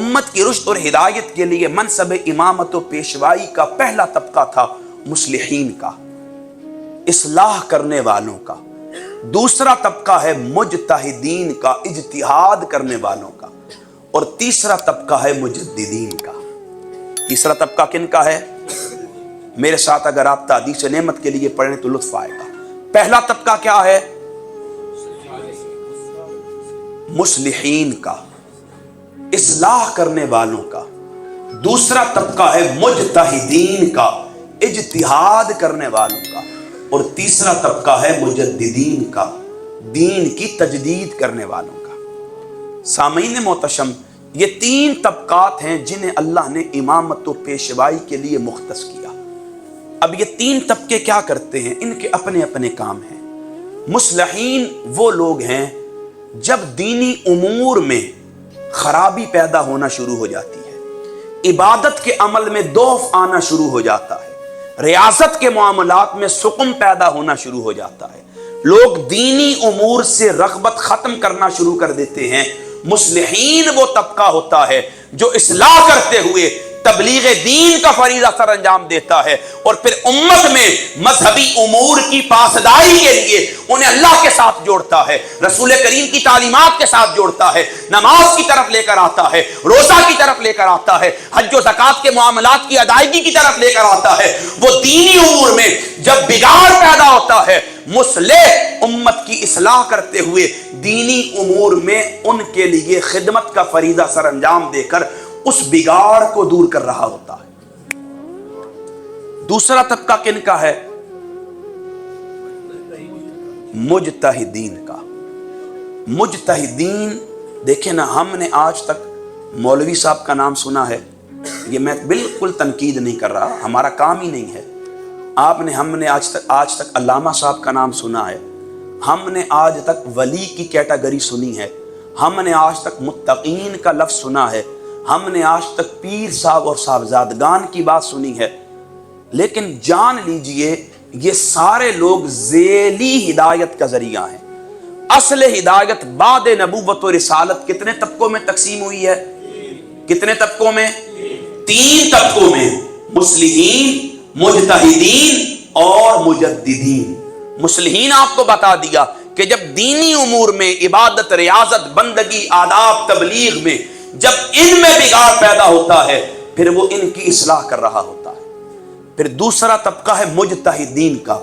उम्मत की रुश्द और हिदायत के लिए मनसब इमामत और पेशवाई का पहला तबका था मुस्लिहीन का, इस्लाह करने वालों का। दूसरा तबका है मुजतहिदीन का, इज्तिहाद करने वालों का। और तीसरा तबका है मुजद्दिदीन का। तीसरा तबका किन का है? मेरे साथ अगर आप तादीस नेमत के लिए पढ़ें तो लुत्फ आएगा। पहला तबका क्या है? मुस्लिहीन का, इस्लाह करने वालों का। दूसरा तबका है मुजतहिदीन का, इज्तिहाद करने वालों का। और तीसरा तबका है मुजद्दिदीन का, दीन की तजदीद करने वालों का। सामीन मोहतशम, ये तीन तबकात हैं जिन्हें अल्लाह ने इमामत व पेशवाई के लिए मुख्तस किया। अब ये तीन तबके क्या करते हैं? इनके अपने अपने काम हैं। मुस्लिहीन वो लोग हैं जब दीनी उमूर में खराबी पैदा होना शुरू हो जाती है, इबादत के अमल में दौफ आना शुरू हो जाता है, रियासत के मामलात में सुकुम पैदा होना शुरू हो जाता है, लोग दीनी उमूर से रग़बत खत्म करना शुरू कर देते हैं। मुस्लिहीन वो तबका होता है जो इस्लाह करते हुए तबलीग दीन का फरीज़ा सर अंजाम देता है और फिर उम्मत में मजहबी उमूर की पासदारी के लिए उन्हें अल्लाह के साथ जोड़ता है, रसूल करीम की तालीमात के साथ जोड़ता है, नमाज की तरफ लेकर आता है, रोजा की तरफ लेकर आता है, हज और ज़कात के मामलात की अदायगी की तरफ लेकर आता है। वो दीनी उमूर में जब बिगाड़ पैदा होता है, मुस्लिह उम्मत की इस्लाह करते हुए दीनी उमूर में उनके लिए खिदमत का फरीज़ा सर अंजाम देकर उस बिगाड़ को दूर कर रहा होता है। दूसरा तबका किन का है? मुजतहिदीन का। मुजतहिदीन, देखें ना, हमने आज तक मौलवी साहब का नाम सुना है, ये मैं बिल्कुल तनकीद नहीं कर रहा, हमारा काम ही नहीं है। हमने आज तक अल्लामा साहब का नाम सुना है, हमने आज तक वली की कैटेगरी सुनी है, हमने आज तक मुत्तकीन का लफ्ज़ सुना है, हमने आज तक पीर साहब और साहबजादगान की बात सुनी है। लेकिन जान लीजिए, ये सारे लोग ज़ेली हिदायत का जरिया हैं। असल हिदायत बाद नबूवत और रिसालत कितने तबकों में तकसीम हुई है? कितने तबकों में? तीन तबकों में, मुस्लिहीन, मुजतहिदीन और मुजद्दिदीन। मुस्लिहीन आपको बता दिया कि जब दीनी उमूर में इबादत, रियाजत, बंदगी, आदाब, तबलीग में जब इनमें बिगाड़ पैदा होता है, फिर वो इनकी इस्लाह कर रहा होता है। फिर दूसरा तबका है मुजतहिदीन का,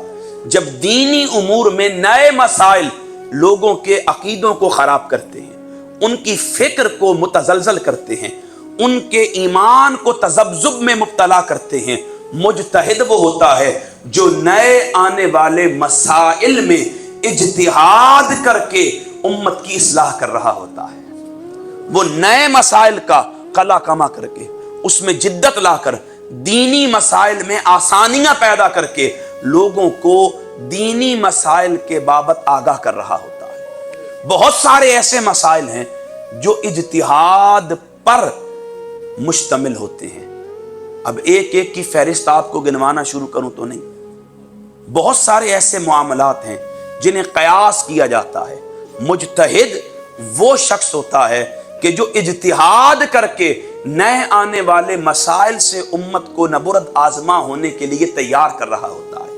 जब दीनी उमूर में नए मसाइल लोगों के अकीदों को खराब करते हैं, उनकी फिक्र को मुतजलजल करते हैं, उनके ईमान को तज़ब्ज़ुब में मुब्तला करते हैं। मुजतहिद वो होता है जो नए आने वाले मसाइल में इज्तिहाद करके उम्मत की इस्लाह कर रहा होता है। वो नए मसाइल का कला कमा करके, उसमें जिद्दत लाकर, दीनी मसाइल में आसानियां पैदा करके लोगों को दीनी मसाइल के बाबत आगाह कर रहा होता है। बहुत सारे ऐसे मसाइल हैं जो इज्तिहाद पर मुश्तमिल होते हैं। अब एक एक की फहरिस्त आपको गिनवाना शुरू करूं तो नहीं, बहुत सारे ऐसे मामलात हैं जिन्हें कयास किया जाता है। मुजतहिद वो शख्स होता है कि जो इज्तिहाद करके नए आने वाले मसाइल से उम्मत को नबुरद आजमा होने के लिए तैयार कर रहा होता है,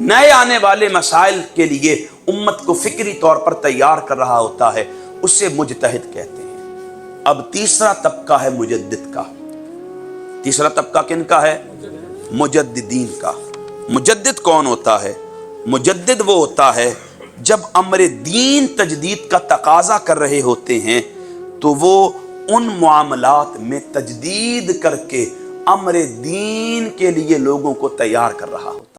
नए आने वाले मसाइल के लिए उम्मत को फिक्री तौर पर तैयार कर रहा होता है, उसे मुजतहिद कहते हैं। अब तीसरा तबका है मुजद्दिद का। तीसरा तबका किन का है? मुजद्दिदीन का। मुजद्दिद कौन होता है? मुजद्दिद वो होता है जब अमर दीन तजदीद का तकाजा कर रहे होते हैं तो वो उन मामलात में तजदीद करके अमर दीन के लिए लोगों को तैयार कर रहा होता है।